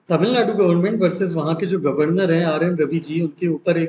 Tamil Nadu government versus वहाँ के जो गवर्नर हैं आर एन रवि जी, उनके ऊपर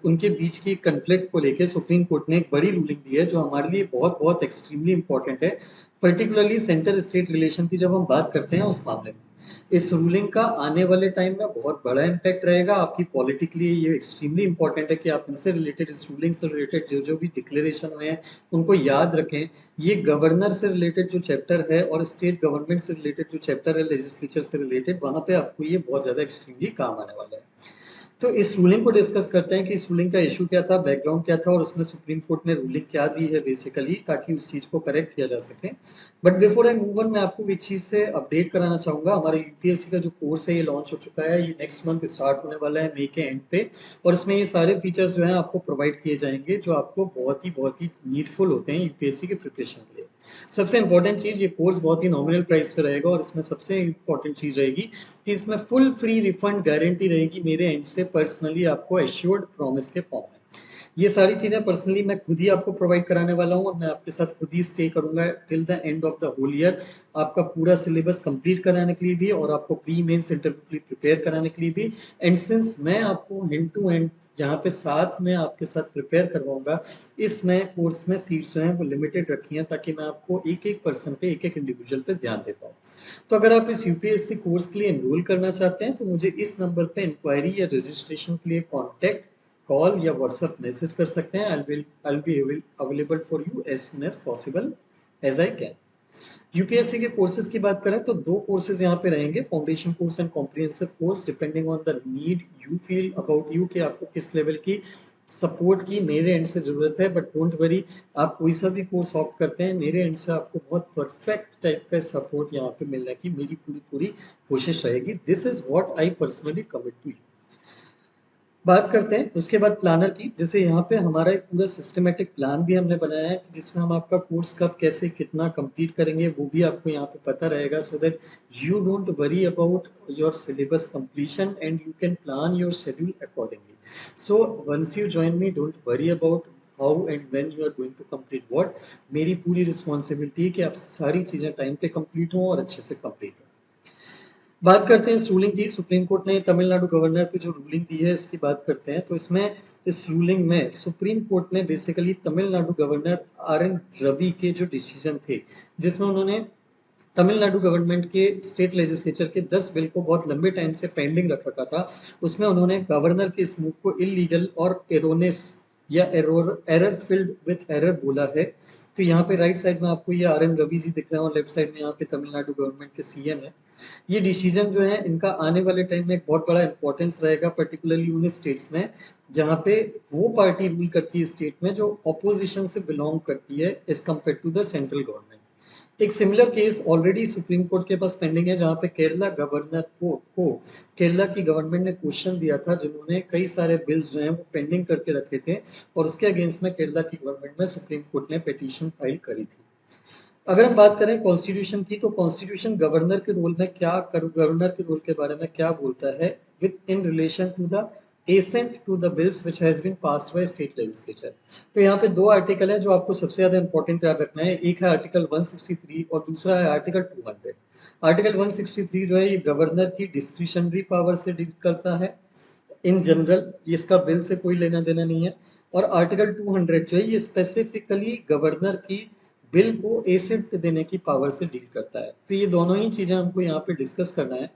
उनके बीच की कन्फ्लिक्ट को लेके सुप्रीम कोर्ट ने एक बड़ी रूलिंग दी है जो हमारे लिए बहुत बहुत एक्सट्रीमली इंपॉर्टेंट है, पर्टिकुलरली सेंटर स्टेट रिलेशन की जब हम बात करते हैं उस मामले में। इस रूलिंग का आने वाले टाइम में बहुत बड़ा इम्पैक्ट रहेगा आपकी पॉलिटिकली। ये एक्सट्रीमली इंपॉर्टेंट है कि आप इनसे रिलेटेड, इस रूलिंग से रिलेटेड जो जो भी डिक्लेरेशन हुए हैं उनको याद रखें। ये गवर्नर से रिलेटेड जो चैप्टर है और स्टेट गवर्नमेंट से रिलेटेड जो चैप्टर है, लेजिस्लेचर से रिलेटेड, वहाँ पे आपको ये बहुत ज़्यादा एक्सट्रीमली काम आने वाला है। तो इस रूलिंग को डिस्कस करते हैं कि इस रूलिंग का इशू क्या था, बैकग्राउंड क्या था और उसमें सुप्रीम कोर्ट ने रूलिंग क्या दी है बेसिकली, ताकि उस चीज़ को करेक्ट किया जा सके। But before I move on, मैं आपको एक चीज़ से अपडेट कराना चाहूँगा। हमारे यूपीएससी का जो कोर्स है ये लॉन्च हो चुका है, ये नेक्स्ट मंथ स्टार्ट होने वाला है, मई के एंड पे। और इसमें ये सारे फीचर्स जो हैं आपको प्रोवाइड किए जाएंगे जो आपको बहुत ही नीडफुल होते हैं यूपीएससी के प्रिपरेशन के लिए। सबसे इंपॉर्टेंट चीज़, ये कोर्स बहुत ही नॉमिनल प्राइस पे रहेगा और इसमें सबसे इंपॉर्टेंट चीज़ रहेगी कि इसमें फुल फ्री रिफंड गारंटी रहेगी मेरे एंड से, पर्सनली आपको एश्योर्ड प्रॉमिस के फॉर्म में। ये सारी चीज़ें पर्सनली मैं खुद ही आपको प्रोवाइड कराने वाला हूँ और मैं आपके साथ खुद ही स्टे करूंगा till the end of the whole year, आपका पूरा सिलेबस कंप्लीट कराने के लिए भी और आपको प्री मेंस इंटरव्यू के लिए प्रिपेयर कराने के लिए भी। एंड सिंस मैं आपको एंड टू एंड यहाँ पे साथ में आपके साथ प्रिपेयर करवाऊंगा, इसमें कोर्स में सीट्स जो हैं वो लिमिटेड रखी हैं ताकि मैं आपको एक एक पर्सन पे, एक एक इंडिविजुअल पे ध्यान दे पाऊँ। तो अगर आप इस यूपीएससी कोर्स के लिए एनरोल करना चाहते हैं तो मुझे इस नंबर पे इंक्वायरी या रजिस्ट्रेशन के लिए कॉन्टैक्ट, कॉल या व्हाट्सएप मैसेज कर सकते हैं। I be available for you as soon as possible as I can. UPSC के कोर्सेज की बात करें तो दो कोर्सेज यहाँ पे रहेंगे, foundation course and comprehensive course, depending on the need you feel about you कि आपको किस लेवल की सपोर्ट की मेरे एंड से जरूरत है। बट डोंट वरी, आप कोई सा भी कोर्स ऑप्ट करते हैं मेरे एंड से आपको बहुत परफेक्ट टाइप का सपोर्ट यहाँ पे मिलने की मेरी पूरी पूरी कोशिश रहेगी। This is what I personally commit to you. बात करते हैं उसके बाद प्लानर की। जैसे यहाँ पे हमारा एक पूरा सिस्टमेटिक प्लान भी हमने बनाया है कि जिसमें हम आपका कोर्स कब कैसे कितना कंप्लीट करेंगे वो भी आपको यहाँ पे पता रहेगा, so that you don't worry about your syllabus completion and you can plan your schedule accordingly. So once you join me, don't worry about how and when you are going to complete what. मेरी पूरी responsibility है कि आप सारी चीज़ें time पे complete हों और अच्छे से कंप्लीट हों। बात करते हैं इस रूलिंग की। सुप्रीम कोर्ट ने तमिलनाडु गवर्नर पे जो रूलिंग दी है इसकी बात करते हैं। तो इसमें, इस रूलिंग में सुप्रीम कोर्ट ने basically Tamil Nadu governor R N Ravi के जो डिसीजन थे, जिसमें उन्होंने तमिलनाडु गवर्नमेंट के स्टेट लेजिस्लेचर के 10 बिल को बहुत लंबे टाइम से पेंडिंग रख रखा था, उसमें उन्होंने गवर्नर के इस मूव को इलीगल और एरोनेस या एरर फिल्ड विथ एरर बोला है। तो यहाँ पे राइट साइड में आपको ये आर एन रवि जी दिख रहे हैं और लेफ्ट साइड में यहाँ पे तमिलनाडु गवर्नमेंट के सीएम है। ये डिसीजन जो है इनका आने वाले टाइम में एक बहुत बड़ा इंपॉर्टेंस रहेगा, पर्टिकुलरली उन स्टेट्स में जहाँ पे वो पार्टी रूल करती है स्टेट में जो ऑपोजिशन से बिलोंग करती है as compare to the central government. एक similar case already supreme court के पास पेंडिंग है जहाँ पे केरला गवर्नर को केरला की गवर्नमेंट ने क्वेश्चन दिया था, जिन्होंने कई सारे बिल्स जो हैं वो पेंडिंग करके रखे थे और उसके अगेंस्ट में केरला की गवर्नमेंट में सुप्रीम कोर्ट ने पिटीशन फाइल करी थी। अगर हम बात करें कॉन्स्टिट्यूशन की, तो कॉन्स्टिट्यूशन गवर्नर के रोल में गवर्नर के रोल के बारे में क्या बोलता है with in relation to the assent to the bills which has been passed by state legislature. तो यहाँ पे दो आर्टिकल है जो आपको सबसे ज्यादा इंपॉर्टेंट याद रखना है। एक है आर्टिकल 163 और दूसरा है आर्टिकल 200। आर्टिकल 163 जो है ये गवर्नर की डिस्क्रिशनरी पावर से डील करता है इन जनरल, इसका बिल से कोई लेना देना नहीं है। और आर्टिकल 200 जो है ये स्पेसिफिकली गवर्नर की बिल को एसेंट देने की पावर से डील करता है। तो ये दोनों ही चीजें हमको यहाँ पे डिस्कस करना है।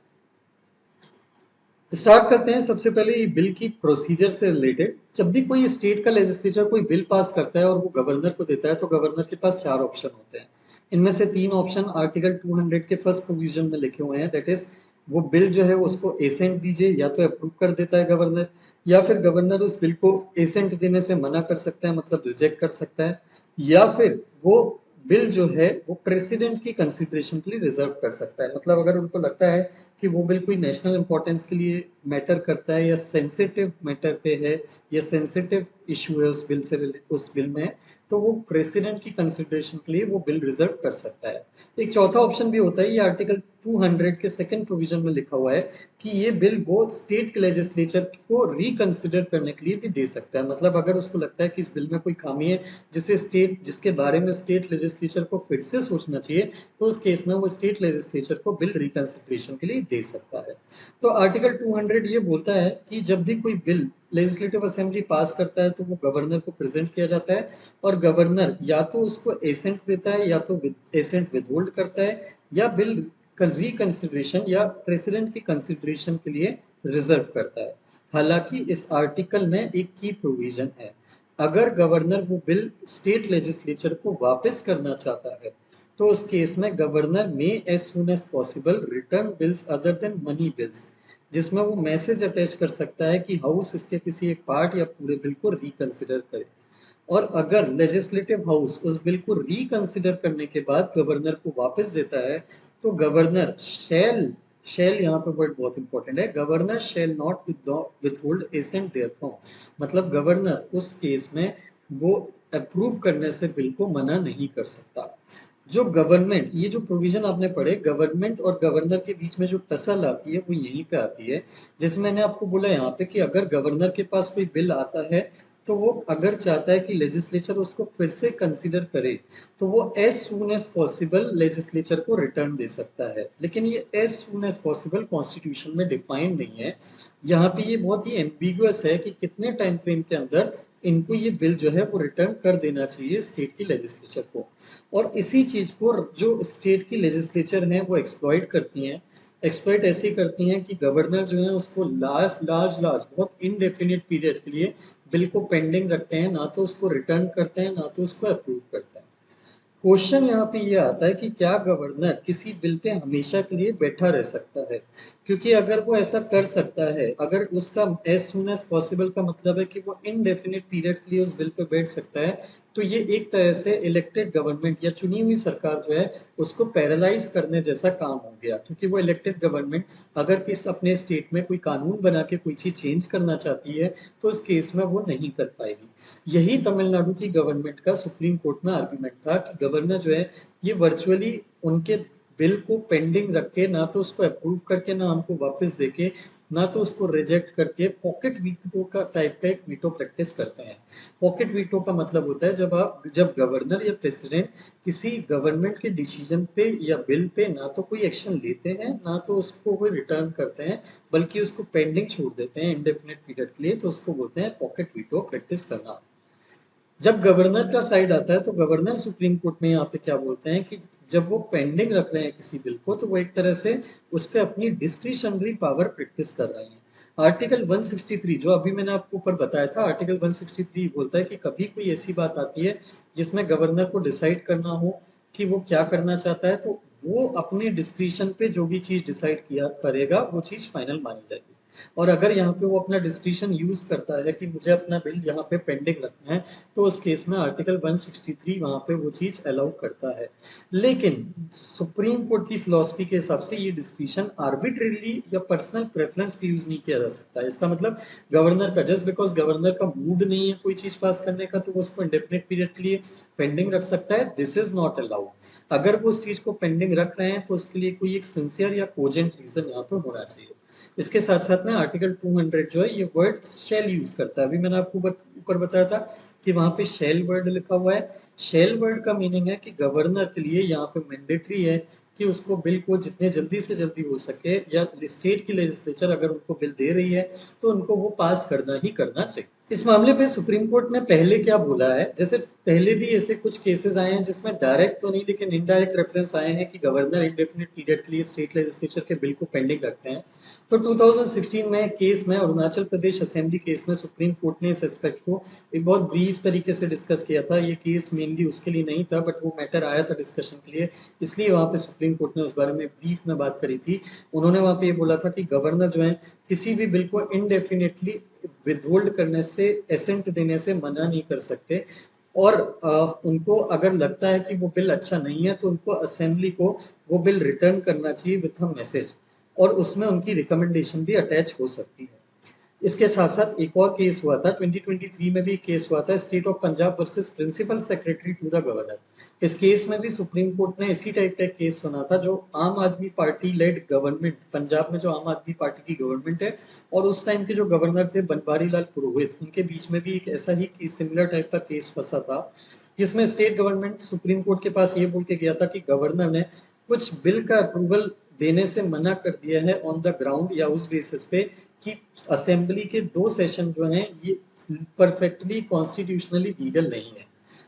स्टार्ट करते हैं सबसे पहले ये बिल की प्रोसीजर से रिलेटेड। जब भी कोई स्टेट का लेजिस्लेचर कोई बिल पास करता है और वो गवर्नर को देता है तो गवर्नर के पास चार ऑप्शन होते हैं। इनमें से तीन ऑप्शन आर्टिकल 200 के फर्स्ट प्रोविजन में लिखे हुए हैं, दैट इज वो बिल जो है उसको एसेंट दीजिए, या तो अप्रूव कर देता है गवर्नर, या फिर गवर्नर उस बिल को एसेंट देने से मना कर सकता है, मतलब रिजेक्ट कर सकता है, या फिर वो बिल जो है वो प्रेसिडेंट की कंसिडरेशन के लिए रिजर्व कर सकता है। मतलब अगर उनको लगता है कि वो बिल कोई नेशनल इंपॉर्टेंस के लिए मैटर करता है या सेंसिटिव मैटर पे है या सेंसिटिव इशू है उस बिल में, तो वो प्रेसिडेंट की कंसिडरेशन के लिए वो बिल रिजर्व कर सकता है। एक चौथा ऑप्शन भी होता है, ये आर्टिकल 200 के सेकंड प्रोविजन में लिखा हुआ है कि ये बिल वो स्टेट के लेजिस्लेचर को रिकंसिडर करने के लिए भी दे सकता है। मतलब अगर उसको लगता है कि इस बिल में कोई खामी है जिसके बारे में स्टेट लेजिस्लेचर को फिर से सोचना चाहिए, तो उस केस में वो स्टेट लेजिस्लेचर को बिल रिकंसिडरेशन के लिए दे सकता है। तो आर्टिकल 200 ये बोलता है कि जब भी कोई बिल लेजिस्लेटिव असेंबली पास करता है तो वो गवर्नर को प्रेजेंट किया जाता है, और गवर्नर या तो उसको एसेंट देता है या तो एसेंट विदहोल्ड करता है, या बिल रिकंसिडरेशन या प्रेसिडेंट की कंसिडरेशन के लिए रिजर्व करता है। हालांकि इस आर्टिकल में एक की प्रोविजन है, अगर गवर्नर वो बिल स्टेट लेजिस्लेचर को वापस करना चाहता है तो उस केस में गवर्नर में as soon as possible return bills other than money bills, जिसमें वो मैसेज अटैच कर सकता है कि हाउस इसके किसी एक पार्ट या पूरे बिल को रिकंसिडर करे। और अगर लेजिस्लेटिव हाउस उस बिल को रिकंसिडर करने के बाद गवर्नर को वापस देता है, तो गवर्नर शैल शैल यहाँ पे वर्ड बहुत इंपॉर्टेंट है, governor shall not withhold assent therefrom. मतलब गवर्नर उस केस में वो अप्रूव करने से बिल को मना नहीं कर सकता। जो गवर्नमेंट, ये जो प्रोविजन आपने पढ़े, गवर्नमेंट और गवर्नर के बीच में जो टसल आती है वो यहीं पे आती है। जैसे मैंने आपको बोला यहाँ पे कि अगर गवर्नर के पास कोई बिल आता है तो वो अगर चाहता है कि लेजिस्लेचर उसको फिर से कंसीडर करे, तो वो as soon as possible legislature को रिटर्न दे सकता है। लेकिन ये as soon as possible constitution में डिफाइंड नहीं है। यहाँ पे ये बहुत ही एम्बिगुअस है कि कितने टाइम फ्रेम के अंदर इनको ये बिल जो है वो रिटर्न कर देना चाहिए स्टेट की लेजिस्लेचर को। और इसी चीज को जो स्टेट की लेजिस्लेचर हैं वो एक्सप्लॉइट करती हैं। एक्सप्लॉइट ऐसे करती हैं कि गवर्नर जो है उसको लार्ज लार्ज लार्ज बहुत इनडेफिनिट पीरियड के लिए बिल को पेंडिंग रखते हैं, ना तो उसको रिटर्न करते हैं ना तो उसको अप्रूव करते हैं। क्वेश्चन यहाँ पे ये आता है कि क्या गवर्नर किसी बिल पे हमेशा के लिए बैठा रह सकता है? क्योंकि अगर वो ऐसा कर सकता है, अगर उसका एज सुन एज पॉसिबल का मतलब है कि वो इनडेफिनिट पीरियड के लिए उस बिल पे बैठ सकता है, तो ये एक तरह से इलेक्टेड गवर्नमेंट या चुनी हुई सरकार जो है उसको पैरालाइज करने जैसा काम हो गया। क्योंकि वो इलेक्टेड गवर्नमेंट अगर किस अपने स्टेट में कोई कानून बना के कोई चीज चेंज करना चाहती है तो उस केस में वो नहीं कर पाएगी। यही तमिलनाडु की गवर्नमेंट का सुप्रीम कोर्ट में आर्गुमेंट था कि गवर्नर जो है ये वर्चुअली उनके बिल को पेंडिंग रख के, ना तो उसको अप्रूव करके ना हमको वापस देके ना तो उसको रिजेक्ट करके, पॉकेट वीटो का टाइप का एक वीटो प्रैक्टिस करते हैं। पॉकेट वीटो का मतलब होता है जब गवर्नर या प्रेसिडेंट किसी गवर्नमेंट के डिसीजन पे या बिल पे ना तो कोई एक्शन लेते हैं ना तो उसको कोई रिटर्न करते हैं, बल्कि उसको पेंडिंग छोड़ देते हैं इंडेफिनिट पीरियड के लिए, तो उसको बोलते हैं पॉकेट वीटो प्रैक्टिस करना। जब गवर्नर का साइड आता है तो गवर्नर सुप्रीम कोर्ट में यहाँ पे क्या बोलते हैं कि जब वो पेंडिंग रख रहे हैं किसी बिल को तो वो एक तरह से उस पर अपनी डिस्क्रिशनरी पावर प्रैक्टिस कर रहे हैं। आर्टिकल 163 जो अभी मैंने आपको ऊपर बताया था, आर्टिकल 163 बोलता है कि कभी कोई ऐसी बात आती है जिसमें गवर्नर को डिसाइड करना हो कि वो क्या करना चाहता है, तो वो अपने डिस्क्रिशन पे जो भी चीज डिसाइड किया करेगा वो चीज फाइनल मानी जाएगी। और अगर यहाँ पे वो अपना डिस्क्रिशन यूज करता है कि मुझे अपना बिल यहाँ पे पेंडिंग रखना है, तो उस केस में आर्टिकल 163 वहां पे वो चीज अलाउ करता है। लेकिन सुप्रीम कोर्ट की फिलॉसफी के हिसाब से ये डिस्क्रिशन आर्बिट्रेरली या पर्सनल प्रेफरेंस पे यूज नहीं किया जा सकता है। इसका मतलब गवर्नर का जस्ट बिकॉज गवर्नर का मूड नहीं है कोई चीज पास करने का तो वो उसको इंडेफिनिट पीरियड के लिए पेंडिंग रख सकता है, दिस इज नॉट अलाउड। अगर वो उस चीज को पेंडिंग रख रहे हैं तो उसके लिए कोई एक सिंसियर या कोजेंट रीजन यहाँ पे होना चाहिए। इसके साथ साथ में आर्टिकल 200 जो है ये वर्ड शेल यूज करता है। अभी मैंने आपको ऊपर बताया था कि वहां पे शेल वर्ड लिखा हुआ है। शेल वर्ड का मीनिंग है कि गवर्नर के लिए यहाँ पे मैंडेटरी है कि उसको बिल को जितने जल्दी से जल्दी हो सके, या स्टेट की लेजिस्लेचर अगर उनको बिल दे रही है तो उनको वो पास करना ही करना चाहिए। इस मामले पे सुप्रीम कोर्ट ने पहले क्या बोला है, जैसे पहले भी ऐसे कुछ केसेस आए हैं जिसमें डायरेक्ट तो नहीं लेकिन इनडायरेक्ट रेफरेंस आए हैं कि गवर्नर इंडेफिनिट पीरियड के लिए स्टेट लेजिस्लेचर के बिल को पेंडिंग रखते हैं। तो 2016 में केस में अरुणाचल प्रदेश असेंबली केस में सुप्रीम कोर्ट ने इस एस्पेक्ट को एक बहुत ब्रीफ तरीके से डिस्कस किया था। ये केस मेनली उसके लिए नहीं था बट वो मैटर आया था डिस्कशन के लिए, इसलिए वहाँ पे सुप्रीम कोर्ट ने उस बारे में ब्रीफ में बात करी थी। उन्होंने वहाँ पे ये बोला था कि गवर्नर जो है किसी भी बिल को इनडेफिनेटली विदहोल्ड करने से, एसेंट देने से मना नहीं कर सकते। और उनको अगर लगता है कि वो बिल अच्छा नहीं है तो उनको असेंबली को वो बिल रिटर्न करना चाहिए विथ अ मैसेज। और उसमें उनकी रिकमेंडेशन भी अटैच हो सकती है। इसके साथ-साथ एक और केस हुआ था 2023 में भी एक केस हुआ था state of Punjab versus principal secretary to the governor. इस केस में भी सुप्रीम कोर्ट ने इसी टाइप का एक केस सुना था जो आम आदमी पार्टी लेड गवर्नमेंट पंजाब में जो आम आदमी पार्टी की गवर्नमेंट है और उस टाइम के जो गवर्नर थे बनवारी लाल पुरोहित उनके बीच में भी एक ऐसा ही सिमिलर टाइप का केस फंसा था जिसमें स्टेट गवर्नमेंट सुप्रीम कोर्ट के पास ये बोल के गया था कि गवर्नर ने कुछ बिल का अप्रूवल देने से मना कर दिया है ऑन द ग्राउंड या उस बेसिस पे कि असेंबली के 2 सेशन जो हैं ये परफेक्टली कॉन्स्टिट्यूशनली लीगल नहीं है।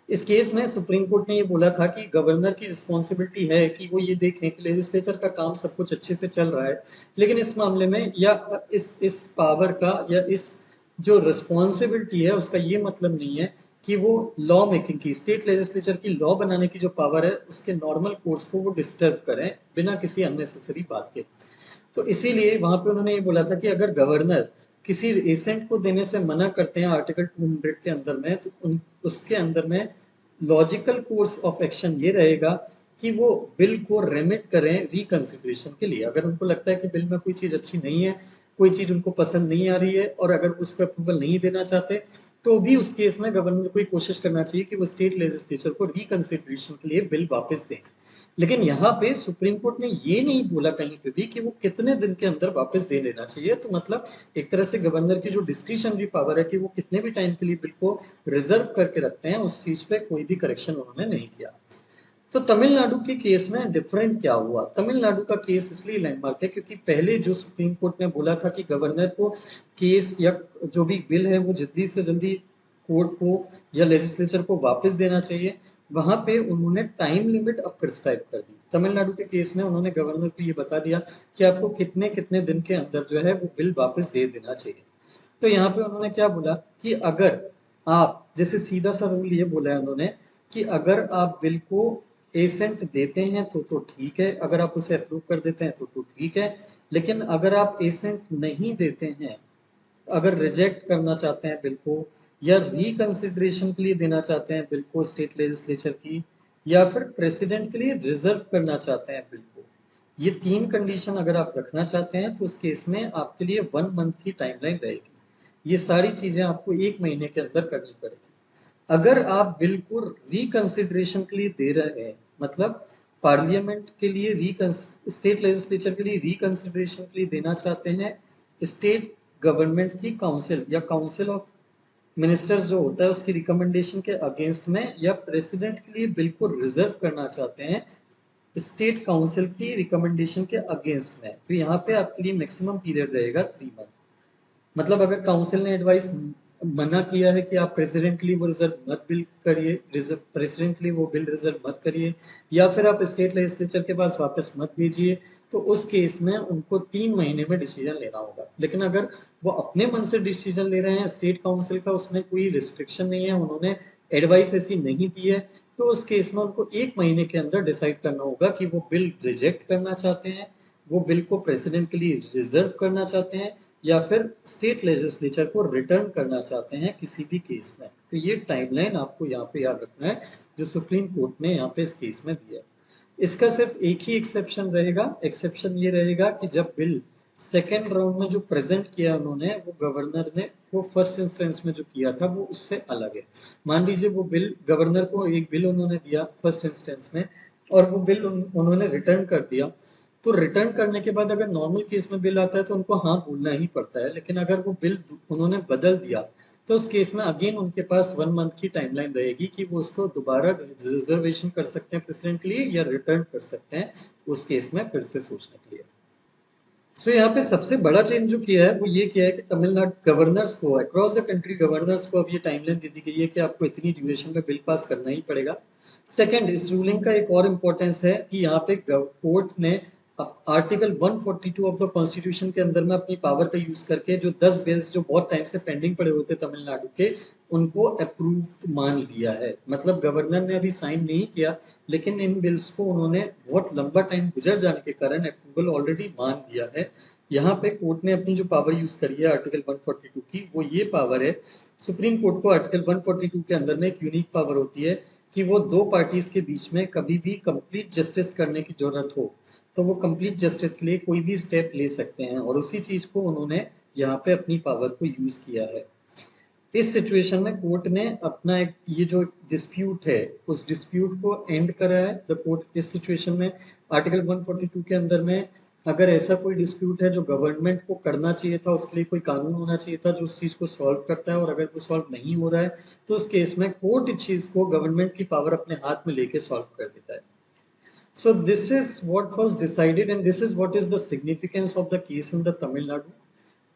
इस केस में सुप्रीम कोर्ट ने ये बोला था कि गवर्नर की रिस्पॉन्सिबिलिटी है कि वो ये देखें कि लेजिस्लेचर का काम सब कुछ अच्छे से चल रहा है। लेकिन इस मामले में या इस पावर का या इस जो रिस्पॉन्सिबिलिटी है उसका ये मतलब नहीं है कि वो लॉ मेकिंग की स्टेट लेजिस्लेचर की लॉ बनाने की जो पावर है उसके नॉर्मल कोर्स को वो डिस्टर्ब करें बिना किसी अननेसेसरी बात के। तो इसीलिए वहां पे उन्होंने ये बोला था कि अगर गवर्नर किसी एसेंट को देने से मना करते हैं आर्टिकल 200 के अंदर में तो उसके अंदर में लॉजिकल कोर्स ऑफ एक्शन ये रहेगा कि वो बिल को रेमिट करें रिकंसिडरेशन के लिए। अगर उनको लगता है कि बिल में कोई चीज़ अच्छी नहीं है, कोई चीज़ उनको पसंद नहीं आ रही है और अगर उस पर अप्रूवल नहीं देना चाहते तो भी उस केस में गवर्नमेंट को कोशिश करना चाहिए कि वो स्टेट लेजिस्लेचर को रिकंसिडरेशन के लिए बिल वापस दें। लेकिन यहाँ पे सुप्रीम कोर्ट ने ये नहीं बोला कहीं पे भी कि वो कितने दिन के अंदर वापस दे लेना चाहिए। तो मतलब एक तरह से गवर्नर की जो डिस्क्रिशनरी पावर है कि वो कितने भी टाइम के लिए बिल को रिजर्व करके रखते हैं उस चीज पे कोई भी करेक्शन उन्होंने नहीं किया। तो तमिलनाडु के केस में डिफरेंट क्या हुआ? तमिलनाडु का केस इसलिए लैंडमार्क है क्योंकि पहले जो सुप्रीम कोर्ट ने बोला था कि गवर्नर को केस या जो भी बिल है वो जल्दी से जल्दी कोर्ट को या लेजिस्लेचर को वापस देना चाहिए। वहां पे उन्होंने टाइम लिमिट अब प्रिस्क्राइब कर दी। तमिलनाडु के केस में उन्होंने गवर्नर को ये बता दिया कि आपको कितने कितने दिन के अंदर जो है वो बिल वापस दे देना चाहिए। तो यहाँ पे उन्होंने क्या बोला कि अगर आप जैसे सीधा सा रूल ये बोला है उन्होंने कि अगर आप बिल को एसेंट देते हैं तो ठीक है, अगर आप उसे अप्रूव कर देते हैं तो ठीक है। लेकिन अगर आप एसेंट नहीं देते हैं, अगर रिजेक्ट करना चाहते हैं बिल को या रिकंसिडरेशन के लिए देना चाहते हैं बिल को स्टेट लेजिस्लेचर की या फिर प्रेसिडेंट के लिए रिजर्व करना चाहते हैं बिल को, ये 3 कंडीशन अगर आप रखना चाहते हैं तो उस केस में आपके लिए 1 मंथ की टाइमलाइन रहेगी। ये सारी चीजें आपको 1 महीने के अंदर करनी पड़ेगी। अगर आप बिल को रिकंसिडरेशन के लिए दे रहे हैं, मतलब पार्लियामेंट के लिए स्टेट लेजिस्लेचर के लिए रिकंसिडरेशन के लिए देना चाहते हैं स्टेट गवर्नमेंट की काउंसिल या काउंसिल ऑफ मिनिस्टर्स जो होता है उसकी रिकमेंडेशन के अगेंस्ट में या प्रेसिडेंट के लिए बिल को रिजर्व करना चाहते हैं स्टेट काउंसिल की रिकमेंडेशन के अगेंस्ट में, तो यहाँ पे आपके लिए मैक्सिमम पीरियड रहेगा 3 मंथ। मतलब अगर काउंसिल ने एडवाइस मना किया है कि आप प्रेसिडेंट के लिए वो रिजर्व मत बिल करिए, रिजर्व प्रेसिडेंट के लिए वो बिल रिजर्व मत करिए या फिर आप स्टेट लेजिस्लेचर के पास वापस मत भेजिए, तो उस केस में उनको 3 महीने में डिसीजन लेना होगा। लेकिन अगर वो अपने मन से डिसीजन ले रहे हैं, स्टेट काउंसिल का उसमें कोई रिस्ट्रिक्शन नहीं है, उन्होंने एडवाइस ऐसी नहीं दी है, तो उस केस में उनको 1 महीने के अंदर डिसाइड करना होगा कि वो बिल रिजेक्ट करना चाहते हैं, वो बिल को प्रेसिडेंट के लिए रिजर्व करना चाहते हैं या फिर स्टेट लेजिस्लेचर को रिटर्न करना चाहते हैं किसी भी केस में। तो ये टाइमलाइन आपको यहाँ पे याद रखना है जो सुप्रीम कोर्ट ने यहाँ पे इस केस में दिया है। इसका सिर्फ एक ही एक्सेप्शन रहेगा, एक्सेप्शन ये रहेगा कि जब बिल सेकेंड राउंड में जो प्रेजेंट किया उन्होंने वो गवर्नर ने वो फर्स्ट इंस्टेंस में जो किया था वो उससे अलग है। मान लीजिए वो बिल गवर्नर को एक बिल उन्होंने दिया फर्स्ट इंस्टेंस में और वो बिल उन्होंने रिटर्न कर दिया, तो रिटर्न करने के बाद अगर नॉर्मल केस में बिल आता है तो उनको हाँ बोलना ही पड़ता है। लेकिन अगर वो बिल उन्होंने बदल दिया तो उस केस में अगेन उनके पास 1 मंथ की टाइमलाइन रहेगी कि वो उसको दोबारा रिजर्वेशन कर सकते हैं प्रेसिडेंट के लिए या रिटर्न कर सकते हैं उस केस में फिर से सोचने के लिए। सो यहाँ पे सबसे बड़ा चेंज जो किया है वो ये किया है कि तमिलनाडु गवर्नर्स को अक्रॉस द कंट्री गवर्नर्स को अब ये टाइमलाइन दे दी गई है कि आपको इतनी ड्यूरेशन में बिल पास करना ही पड़ेगा। सेकंड, इस रूलिंग का एक और इम्पोर्टेंस है कि यहाँ पे कोर्ट ने आर्टिकल 142 ऑफ द कॉन्स्टिट्यूशन के अंदर में अपनी पावर का यूज करके जो 10 बिल्स जो बहुत टाइम से पेंडिंग पड़े होते तमिलनाडु के उनको अप्रूव मान लिया है। मतलब गवर्नर ने अभी साइन नहीं किया लेकिन इन बिल्स को उन्होंने बहुत लंबा टाइम गुजर जाने के कारण अप्रूवल ऑलरेडी मान लिया है। यहाँ पे कोर्ट ने अपनी जो पावर यूज करी है आर्टिकल 142 की वो ये पावर है, सुप्रीम कोर्ट को आर्टिकल 142 के अंदर में एक यूनिक पावर होती है कि वो 2 पार्टीज के बीच में कभी भी कंप्लीट जस्टिस करने की जरूरत हो तो वो कंप्लीट जस्टिस के लिए कोई भी स्टेप ले सकते हैं और उसी चीज को उन्होंने यहाँ पे अपनी पावर को यूज किया है। इस सिचुएशन में कोर्ट ने अपना एक ये जो डिस्प्यूट है उस डिस्प्यूट को एंड करा है। द कोर्ट इस सिचुएशन में आर्टिकल 142 के अंदर में अगर ऐसा कोई डिस्प्यूट है जो गवर्नमेंट को करना चाहिए था, उसके लिए कोई कानून होना चाहिए था जो उस चीज को सॉल्व करता है, और अगर वो सॉल्व नहीं हो रहा है तो उस केस में कोर्ट इस चीज को गवर्नमेंट की पावर अपने हाथ में लेके सॉल्व कर देता है। So this is what was decided and this is what is the significance of the case in the Tamil Nadu.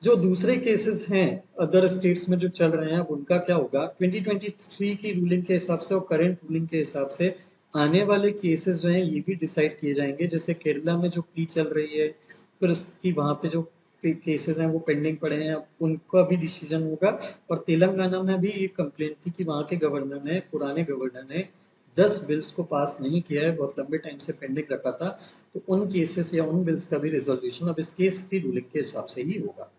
जो दूसरे केसेस हैं अदर स्टेट्स में जो चल रहे हैं अब उनका क्या होगा 2023 की रूलिंग के हिसाब से और करंट रूलिंग के हिसाब से आने वाले केसेस जो हैं ये भी डिसाइड किए जाएंगे। जैसे केरला में जो प्ली चल रही है फिर उसकी वहाँ पे जो केसेस हैं वो पेंडिंग पड़े हैं, अब उनका भी डिसीजन होगा। और तेलंगाना में भी एक कंप्लेंट थी कि वहाँ के गवर्नर ने, पुराने गवर्नर ने 10 बिल्स को पास नहीं किया है, बहुत लंबे टाइम से पेंडिंग रखा था, तो उन केसेस या उन बिल्स का भी रिजोल्यूशन अब इस केस की रूलिंग के हिसाब से ही होगा।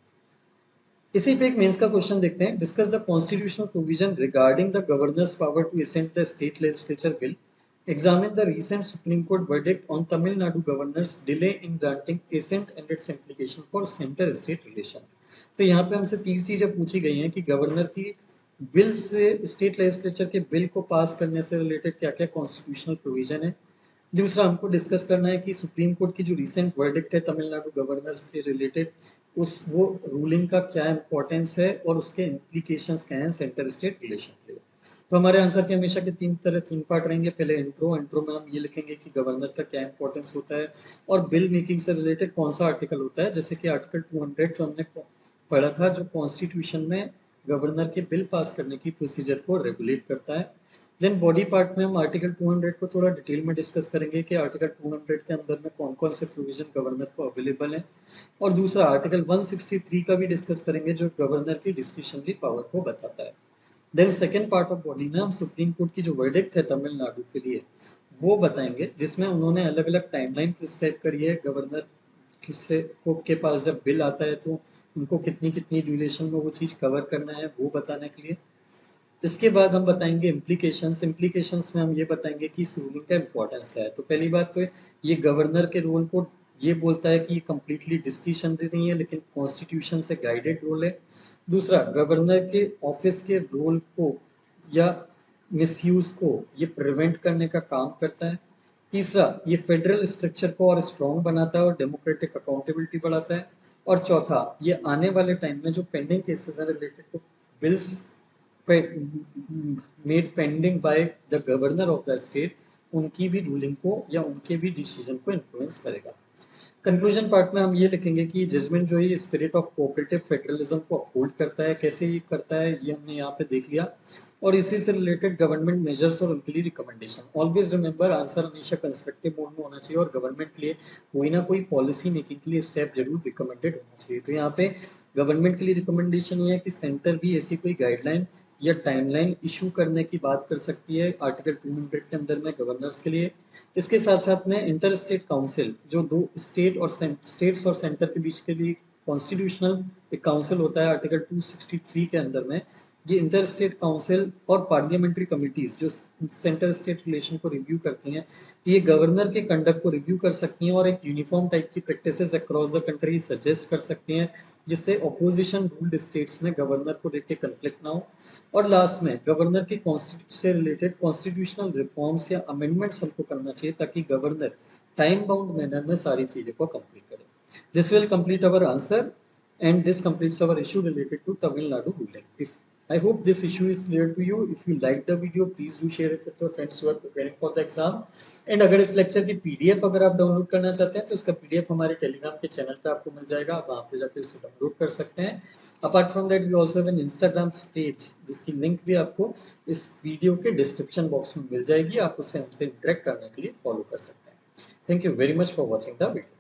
इसी पे एक मेंस का क्वेश्चन देखते हैं। Discuss the constitutional provision regarding the governor's power to assent the state legislature bill, examine the recent Supreme Court verdict on Tamil Nadu governors delay in granting assent and its implication for center state relation। तो यहाँ पे हमसे 3 चीजें पूछी गई हैं कि governor की बिल से, स्टेट लेजिस्लेचर के बिल को पास करने से रिलेटेड क्या क्या कॉन्स्टिट्यूशनल प्रोविजन है। दूसरा हमको डिस्कस करना है कि सुप्रीम कोर्ट की जो रिसेंट वर्डिक्ट है तमिलनाडु गवर्नर्स के रिलेटेड, उस वो रूलिंग का क्या इंपॉर्टेंस है और उसके इम्प्लीकेशंस क्या हैं सेंटर स्टेट रिलेशन के लिए। तो हमारे आंसर के हमेशा के तीन पार्ट रहेंगे। पहले इंट्रो में हम ये लिखेंगे कि गवर्नर का क्या इंपॉर्टेंस होता है और बिल मेकिंग से रिलेटेड कौन सा आर्टिकल होता है, जैसे कि आर्टिकल 200 जो हमने पढ़ा था जो कॉन्स्टिट्यूशन में गवर्नर के बिल पास करने की प्रोसीजर को रेगुलेट करता है। देन बॉडी पार्ट में हम आर्टिकल 200 को थोड़ा डिटेल में डिस्कस करेंगे कि आर्टिकल 200 के अंदर में कौन कौन से प्रोविजन गवर्नर को अवेलेबल है। और दूसरा आर्टिकल 163 का भी डिस्कस करेंगे जो गवर्नर की डिस्क्रिशनरी पावर को बताता है। Then second part of body में हम सुप्रीम कोर्ट की जो वर्डिक्ट है तमिलनाडु के लिए वो बताएंगे, जिसमें उन्होंने अलग अलग टाइमलाइन प्रिस्क्राइब करी है। गवर्नर किससे को के पास जब बिल आता है तो उनको कितनी कितनी ड्यूरेशन में वो चीज़ कवर करना है वो बताने के लिए। इसके बाद हम बताएंगे इम्प्लीकेशंस में हम ये बताएंगे कि इस रूलिंग का इम्पोर्टेंस क्या है। तो पहली बात तो ये गवर्नर के रोल को ये बोलता है कि ये कम्प्लीटली डिस्क्रिशनरी नहीं है लेकिन कॉन्स्टिट्यूशन से गाइडेड रोल है। दूसरा, गवर्नर के ऑफिस के रोल को या मिसयूज को ये प्रिवेंट करने का काम करता है। तीसरा, ये फेडरल स्ट्रक्चर को और स्ट्रॉन्ग बनाता है और डेमोक्रेटिक अकाउंटेबिलिटी बढ़ाता है। और चौथा, ये आने वाले टाइम में जो पेंडिंग केसेस हैं related to bills made pending by the governor of the state, उनकी भी रूलिंग को या उनके भी डिसीजन को इन्फ्लुएंस करेगा। कंक्लूजन पार्ट में हम ये लिखेंगे कि जजमेंट जो है स्पिरिट ऑफ कोऑपरेटिव फेडरलिज्म को अपहोल्ड करता है। कैसे ये करता है ये हमने यहाँ पे देख लिया। और इसी से रिलेटेड गवर्नमेंट मेजर्स और उनके लिए रिकमेंडेशन। ऑलवेज रिमेंबर, आंसर हमेशा कंस्ट्रक्टिव मोड में होना चाहिए और गवर्नमेंट के लिए कोई ना कोई पॉलिसी मेकिंग के लिए स्टेप जरूर रिकमेंडेड होना चाहिए। तो यहाँ पे गवर्नमेंट के लिए रिकमेंडेशन ये है कि सेंटर भी ऐसी कोई गाइडलाइन या टाइमलाइन इशू करने की बात कर सकती है आर्टिकल 200 के अंदर में गवर्नर्स के लिए। इसके साथ साथ में इंटर स्टेट काउंसिल, जो दो स्टेट्स और सेंटर के बीच के लिए कॉन्स्टिट्यूशनल एक काउंसिल होता है आर्टिकल 263 के अंदर में, ये इंटर स्टेट काउंसिल और पार्लियामेंट्री कमिटीज जो सेंटर स्टेट रिलेशन को रिव्यू करती हैं, ये गवर्नर के कंडक्ट को रिव्यू कर सकती हैं और एक यूनिफॉर्म टाइप की practices across the country suggest कर सकती हैं, जिससे ऑपोजिशन रूल्ड स्टेट्स में गवर्नर को लेकर कंफ्लिक्ट ना हो। और लास्ट में गवर्नर के से रिलेटेड कॉन्स्टिट्यूशनल रिफॉर्म्स या अमेंडमेंट्स हमको करना चाहिए ताकि गवर्नर टाइम बाउंड मैनर में सारी चीज़ों को कंप्लीट करे। This will complete our answer and this completes our issue related to Tamil Nadu ruling. I hope this issue is clear to you. If you like the video, please do share it with your friends who are preparing for the exam. And अगर इस lecture की PDF अगर आप download करना चाहते हैं तो इसका PDF हमारे टेलीग्राम के चैनल पे आपको मिल जाएगा, आप वहाँ पे जाके उसे डाउनलोड कर सकते हैं। Apart from that we also have an Instagram page जिसकी लिंक भी आपको इस वीडियो के डिस्क्रिप्शन बॉक्स में मिल जाएगी, आप उससे हमसे इंटरेक्ट करने के लिए फॉलो कर सकते हैं। Thank you very much for watching the video.